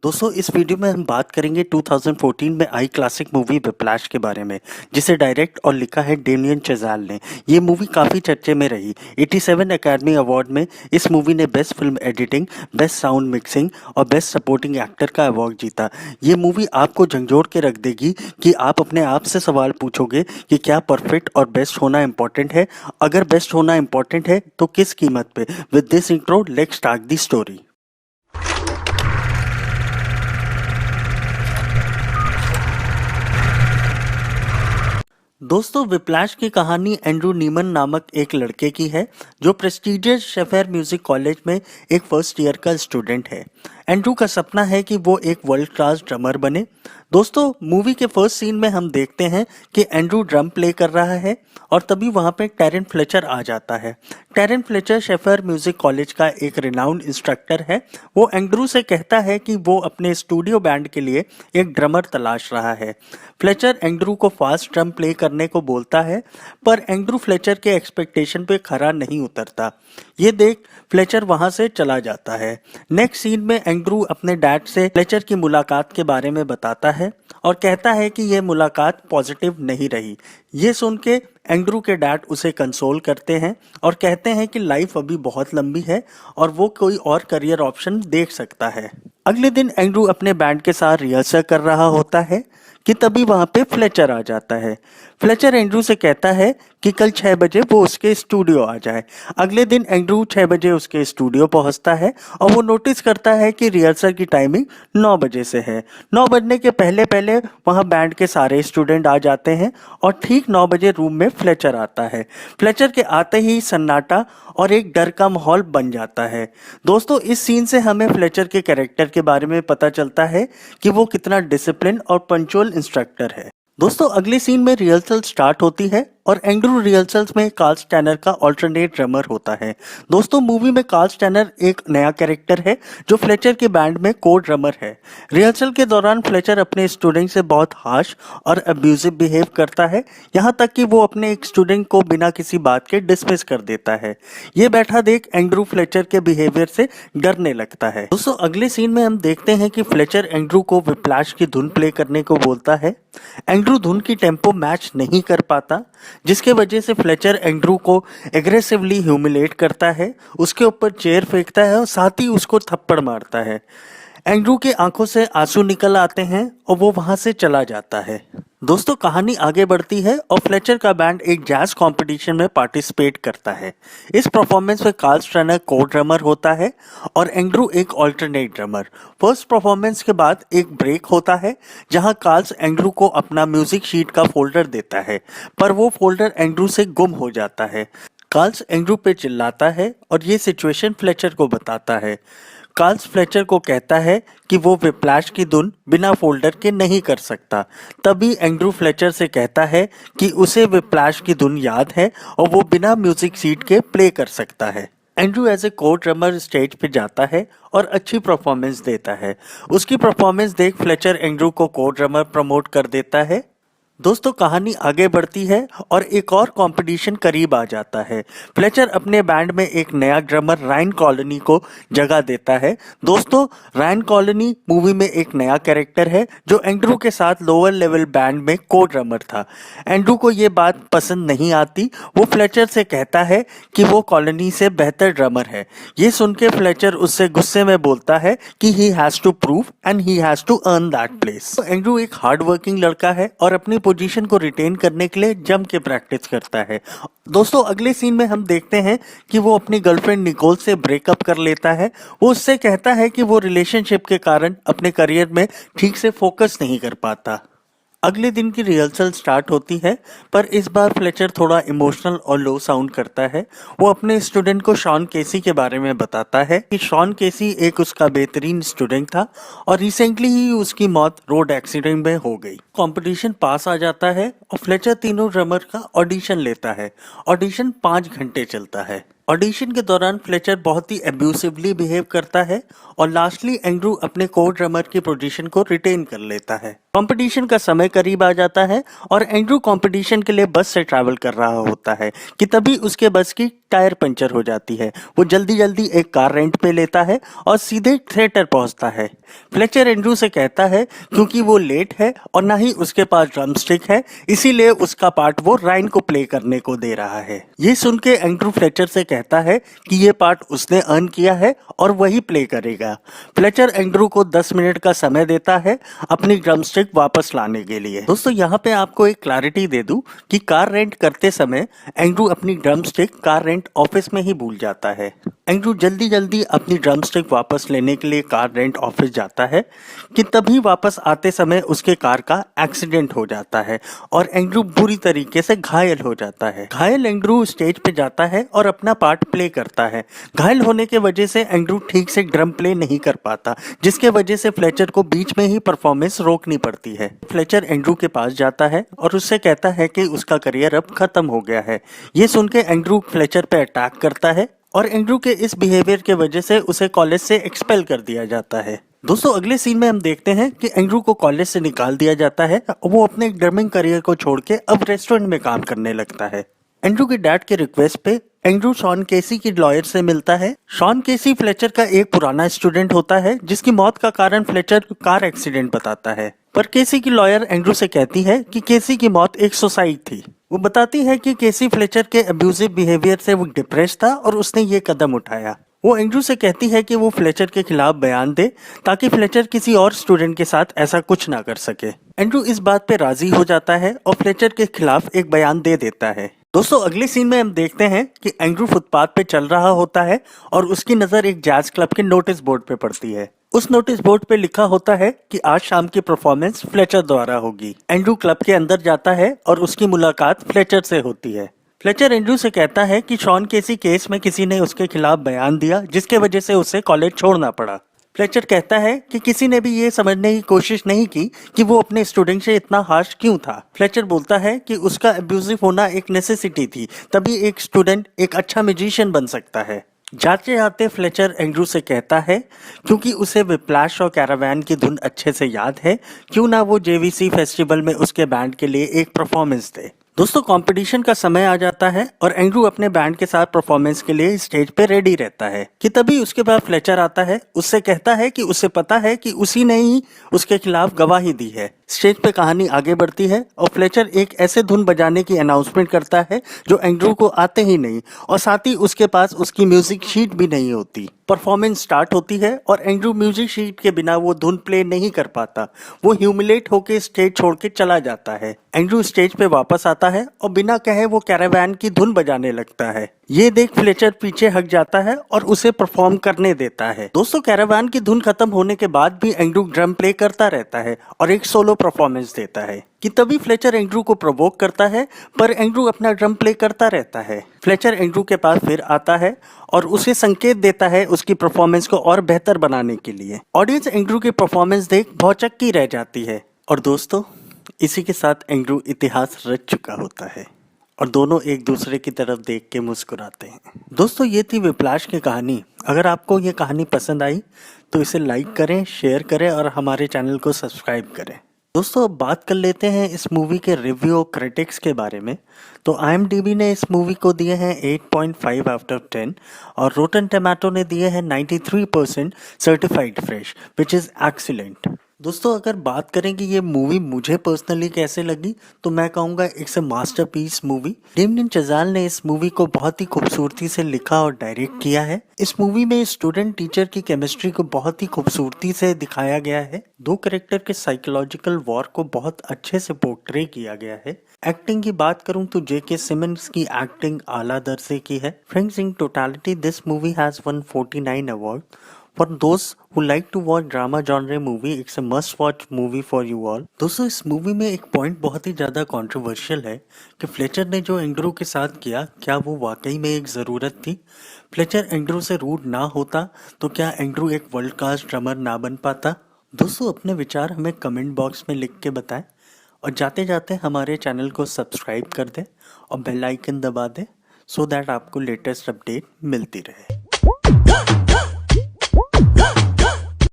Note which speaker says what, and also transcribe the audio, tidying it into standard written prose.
Speaker 1: दोस्तों इस वीडियो में हम बात करेंगे 2014 में आई क्लासिक मूवी विप्लैश के बारे में, जिसे डायरेक्ट और लिखा है डेमियन चज़ेल ने। ये मूवी काफ़ी चर्चे में रही। 87 एकेडमी अवार्ड में इस मूवी ने best film editing, best sound mixing और बेस्ट सपोर्टिंग एक्टर का अवार्ड जीता। ये मूवी आपको झंझोड़ के रख देगी कि आप अपने आप से सवाल पूछोगे कि क्या परफेक्ट और बेस्ट होना इम्पोर्टेंट है। अगर बेस्ट होना इम्पोर्टेंट है तो किस कीमत पे। With this intro let's start the story. दोस्तों विप्लैश की कहानी एंड्रू नीमन नामक एक लड़के की है जो प्रेस्टिजियस शेफर म्यूजिक कॉलेज में एक फर्स्ट ईयर का स्टूडेंट है। एंड्रू का सपना है कि वो एक वर्ल्ड क्लास ड्रमर बने। दोस्तों मूवी के फर्स्ट सीन में हम देखते हैं कि एंड्रू ड्रम प्ले कर रहा है और तभी वहां पे टेरेन फ्लेचर आ जाता है। Terence Fletcher Shaffer music college का एक रिनाउंड इंस्ट्रक्टर है। वो एंड्रू से कहता है कि वो अपने स्टूडियो बैंड के लिए एक ड्रमर तलाश रहा है। फ्लेचर एंड्रू को फास्ट ड्रम प्ले करने को बोलता है, पर एंड्रू फ्लेचर के एक्सपेक्टेशन पे खरा नहीं उतरता। ये देख फ्लेचर वहां से चला जाता है। नेक्स्ट सीन में एंड्रू अपने डैड से फ्लेचर की मुलाकात के बारे में बताता है और कहता है कि यह मुलाकात पॉजिटिव नहीं रही। ये सुन के एंड्रू के डैड उसे कंसोल करते हैं और कहते हैं कि लाइफ अभी बहुत लंबी है और वो कोई और करियर ऑप्शन देख सकता है। अगले दिन एंड्रू अपने बैंड के साथ रिहर्सल कर रहा होता है कि तभी वहां पे फ्लेचर आ जाता है। फ्लेचर एंड्रू से कहता है कि कल 6 बजे वो उसके स्टूडियो आ जाए। अगले दिन एंड्रू 6 बजे उसके स्टूडियो पहुंचता है और वो नोटिस करता है कि रिहर्सल की टाइमिंग 9 बजे से है। 9 बजने के पहले पहले वहां बैंड के सारे स्टूडेंट आ जाते हैं और ठीक 9 बजे रूम में फ्लेचर आता है। फ्लेचर के आते ही सन्नाटा और एक डर का माहौल बन जाता है। दोस्तों इस सीन से हमें फ्लेचर के कैरेक्टर के बारे में पता चलता है कि वो कितना डिसिप्लिन और पंचुअल इंस्ट्रक्टर है। दोस्तों अगले सीन में रिहर्सल स्टार्ट होती है और एंड्रू रिहर्सल्स में कार्ल स्टैनर का अल्टरनेट ड्रमर होता है। दोस्तों मूवी में कार्ल स्टैनर एक नया कैरेक्टर है जो फ्लेचर के बैंड में को ड्रमर है। रिहर्सल के दौरान फ्लेचर अपने स्टूडेंट से बहुत हार्श और अब्यूजिव बिहेव करता है, यहाँ तक कि वो अपने एक स्टूडेंट को बिना किसी बात के डिसमिस कर देता है। ये बैठा देख एंड्रू फ्लेचर के बिहेवियर से डरने लगता है। दोस्तों अगले सीन में हम देखते हैं कि फ्लेचर एंड्रू को विप्लैश की धुन प्ले करने को बोलता है। एंड्रू धुन की टेम्पो मैच नहीं कर पाता, जिसके वजह से फ्लेचर एंड्रू को एग्रेसिवली ह्यूमिलेट करता है, उसके ऊपर चेयर फेंकता है और साथ ही उसको थप्पड़ मारता है। एंड्रू की आंखों से आंसू निकल आते हैं और वो वहां से चला जाता है। दोस्तों कहानी आगे बढ़ती है और फ्लेचर का बैंड एक जैज कंपटीशन में पार्टिसिपेट करता है। इस परफॉर्मेंस में कार्ल स्टैनर को ड्रमर होता है और एंड्रू एक अल्टरनेट ड्रमर। फर्स्ट परफॉर्मेंस के बाद एक ब्रेक होता है जहां कार्ल एंड्रू को अपना म्यूजिक शीट का फोल्डर देता है, पर वो फोल्डर एंड्रू से गुम हो जाता है। कार्ल एंड्रू पे चिल्लाता है और ये सिचुएशन फ्लेचर को बताता है। कार्ल फ्लेचर को कहता है कि वो विप्लैश की धुन बिना फोल्डर के नहीं कर सकता। तभी एंड्रू फ्लेचर से कहता है कि उसे विप्लैश की धुन याद है और वो बिना म्यूजिक सीट के प्ले कर सकता है। एंड्रू एज ए को ड्रमर स्टेज पे जाता है और अच्छी परफॉर्मेंस देता है। उसकी परफॉर्मेंस देख फ्लेचर एंड्रू को को ड्रमर प्रमोट कर देता है। दोस्तों कहानी आगे बढ़ती है और एक और कंपटीशन करीब आ जाता है। फ्लेचर अपने बैंड में एक नया ड्रमर रायन कॉलोनी को जगह देता है। दोस्तों रायन कॉलोनी मूवी में एक नया कैरेक्टर है जो एंड्रू के साथ लोअर लेवल बैंड में को ड्रमर था। एंड्रू को ये बात पसंद नहीं आती। वो फ्लेचर से कहता है कि वो कॉलोनी से बेहतर ड्रमर है। ये सुन के फ्लेचर उससे गुस्से में बोलता है कि he has to prove and he has to earn that place. Andrew एक हार्ड वर्किंग लड़का है और अपनी पोजीशन को रिटेन करने के लिए जम के प्रैक्टिस करता है। दोस्तों अगले सीन में हम देखते हैं कि वो अपनी गर्लफ्रेंड निकोल से ब्रेकअप कर लेता है। वो उससे कहता है कि वो रिलेशनशिप के कारण अपने करियर में ठीक से फोकस नहीं कर पाता। अगले दिन की रिहर्सल स्टार्ट होती है, पर इस बार फ्लेचर थोड़ा इमोशनल और लो साउंड करता है। वो अपने स्टूडेंट को शॉन केसी के बारे में बताता है कि शॉन केसी एक उसका बेहतरीन स्टूडेंट था और रिसेंटली ही उसकी मौत रोड एक्सीडेंट में हो गई। कंपटीशन पास आ जाता है और फ्लेचर तीनों ड्रमर का ऑडिशन लेता है। ऑडिशन 5 घंटे चलता है। ऑडिशन के दौरान फ्लेचर बहुत ही एब्यूसिवली बिहेव करता है और लास्टली एंड्रू अपने को ड्रमर की पोजीशन को रिटेन कर लेता है। कंपटीशन का समय करीब आ जाता है और एंड्रू कंपटीशन के लिए बस से ट्रैवल कर रहा होता है कि तभी उसके बस की टायर पंचर हो जाती है। वो जल्दी जल्दी एक कार रेंट पे लेता है और सीधे थिएटर पहुंचता है। फ्लेचर एंड्रू से कहता है क्योंकि वो लेट है और ना ही उसके पास ड्रम स्टिक है, इसीलिए उसका पार्ट वो रायन को प्ले करने को दे रहा है। ये सुन के एंड्रू फ्लेचर से कहता है कि ये पार्ट उसने अर्न किया है और वही प्ले करेगा। फ्लेचर एंड्रू को 10 मिनट का समय देता है अपनी ड्रम स्टिक वापस लाने के लिए। दोस्तों यहाँ पे आपको एक क्लैरिटी दे दूं कि कार रेंट करते समय एंड्रू अपनी drum stick car rent office में ही भूल जाता है। एंड्रू जल्दी जल्दी अपनी ड्रम स्टिक वापस लेने के लिए कार रेंट ऑफिस जाता है कि तभी वापस आते समय उसके कार का एक्सीडेंट हो जाता है और एंड्रू बुरी तरीके से घायल हो जाता है। घायल एंड्रू स्टेज पे जाता है और अपना पार्ट प्ले करता है। घायल होने के वजह से एंड्रू ठीक से ड्रम प्ले नहीं कर पाता, जिसके वजह से फ्लेचर को बीच में ही परफॉर्मेंस रोकनी पड़ती है। फ्लेचर एंड्रू के पास जाता है और उससे कहता है कि उसका करियर अब खत्म हो गया है। ये सुन के एंड्रू फ्लेचर पे अटैक करता है और एंड्रू के इस बिहेवियर के वजह से उसे कॉलेज से एक्सपेल कर दिया जाता है। दोस्तों अगले सीन में हम देखते हैं कि एंड्रू को कॉलेज से निकाल दिया जाता है। वो अपने ड्रमिंग करियर को छोड़ के अब रेस्टोरेंट में काम करने लगता है। एंड्रू के डैड के रिक्वेस्ट पे एंड्रू शॉन केसी की लॉयर से मिलता है। शॉन केसी फ्लेचर का एक पुराना स्टूडेंट होता है जिसकी मौत का कारण फ्लेचर कार एक्सीडेंट बताता है। पर केसी की लॉयर एंड्रू से कहती है कि केसी की मौत एक सुसाइड थी। वो बताती है कि केसी फ्लेचर के अब्यूजिव बिहेवियर से वो डिप्रेस था और उसने ये कदम उठाया। वो एंड्रू से कहती है कि वो फ्लेचर के खिलाफ बयान दे ताकि फ्लेचर किसी और स्टूडेंट के साथ ऐसा कुछ ना कर सके। एंड्रू इस बात पे राजी हो जाता है और फ्लेचर के खिलाफ एक बयान दे देता है। दोस्तों अगले सीन में हम देखते हैं कि एंड्रू फुटपाथ पे चल रहा होता है और उसकी नजर एक जैज क्लब के नोटिस बोर्ड पे पड़ती है। उस नोटिस बोर्ड पे लिखा होता है कि आज शाम की परफॉर्मेंस फ्लेचर द्वारा होगी। एंड्रू क्लब के अंदर जाता है और उसकी मुलाकात फ्लेचर से होती है। फ्लेचर एंड्रू से कहता है कि शॉन केसी केस में किसी ने उसके खिलाफ बयान दिया जिसके वजह से उसे कॉलेज छोड़ना पड़ा। फ्लेचर कहता है कि किसी ने भी ये समझने की कोशिश नहीं की कि वो अपने स्टूडेंट से इतना हार्श क्यों था। फ्लेचर बोलता है कि उसका अब्यूजिव होना एक नेसेसिटी थी, तभी एक स्टूडेंट एक अच्छा म्यूजिशियन बन सकता है। जाते जाते फ्लेचर एंड्रू से कहता है क्योंकि उसे विप्लैश और कैरावैन की धुन अच्छे से याद है, क्यों ना वो जेवीसी फेस्टिवल में उसके बैंड के लिए एक परफॉर्मेंस दे। दोस्तों कंपटीशन का समय आ जाता है और एंड्रू अपने बैंड के साथ परफॉर्मेंस के लिए स्टेज पे रेडी रहता है कि तभी उसके बाद फ्लेचर आता है। उससे कहता है कि उसे पता है कि उसी ने ही उसके खिलाफ गवाही दी है। स्टेज पे कहानी आगे बढ़ती है और फ्लेचर एक ऐसे धुन बजाने की अनाउंसमेंट करता है जो एंड्रू को आते ही नहीं और साथ ही उसके पास उसकी म्यूजिक शीट भी नहीं होती। परफॉर्मेंस स्टार्ट होती है और एंड्रू म्यूजिक शीट के बिना वो धुन प्ले नहीं कर पाता। वो ह्यूमिलेट होकर स्टेज छोड़ के चला जाता है। एंड्रू स्टेज पे वापस आता है और बिना कहे वो कैरावैन की धुन बजाने लगता है। ये देख फ्लेचर पीछे हट जाता है और उसे परफॉर्म करने देता है। दोस्तों कैरावैन की धुन खत्म होने के बाद भी एंड्रू ड्रम प्ले करता रहता है और एक सोलो परफॉर्मेंस देता है कि तभी फ्लेचर एंड्रू को प्रोवोक करता है, पर एंड्रू अपना ड्रम प्ले करता रहता है। फ्लेचर एंड्रू के पास फिर आता है और उसे संकेत देता है उसकी परफॉर्मेंस को और बेहतर बनाने के लिए। ऑडियंस एंड्रू की परफॉर्मेंस देख भौचक्की रह जाती है और दोस्तों इसी के साथ एंड्रू इतिहास रच चुका होता है और दोनों एक दूसरे की तरफ देख के मुस्कुराते हैं। दोस्तों ये थी विप्लैश की कहानी। अगर आपको ये कहानी पसंद आई तो इसे लाइक करें, शेयर करें और हमारे चैनल को सब्सक्राइब करें। दोस्तों अब बात कर लेते हैं इस मूवी के रिव्यू और क्रिटिक्स के बारे में। तो IMDb ने इस मूवी को दिए हैं 8.5 आउट ऑफ 10 और रोटन टमाटो ने दिए हैं 93% certified fresh, which is excellent. दोस्तों अगर बात करें कि ये मूवी मुझे पर्सनली कैसे लगी तो मैं कहूँगा it's a masterpiece movie. Damien Chazelle ने इस मूवी को बहुत ही खूबसूरती से लिखा और डायरेक्ट किया है। इस मूवी में स्टूडेंट टीचर की केमिस्ट्री को बहुत ही खूबसूरती से दिखाया गया है। दो कैरेक्टर के साइकोलॉजिकल वॉर को बहुत अच्छे से पोर्ट्रे किया गया है। एक्टिंग की बात करूं तो J.K. सिमन्स की एक्टिंग आला दर्जे की है। Friends in totality this movie has one 49 award. For those who like to watch drama genre movie, it's a must watch movie for you all। दोस्तों इस मूवी में एक पॉइंट बहुत ही ज़्यादा कंट्रोवर्शियल है कि फ्लेचर ने जो एंड्रू के साथ किया, क्या वो वाकई में एक ज़रूरत थी? फ्लेचर एंड्रू से रूड ना होता तो क्या एंड्रू एक वर्ल्ड क्लास ड्रमर ना बन पाता? दोस्तों अपने विचार हमें कमेंट बॉक्स में लिख के बताएं। और जाते जाते हमारे चैनल को सब्सक्राइब कर दें और बेल आइकन दबा दें सो दैट आपको लेटेस्ट अपडेट मिलती रहे।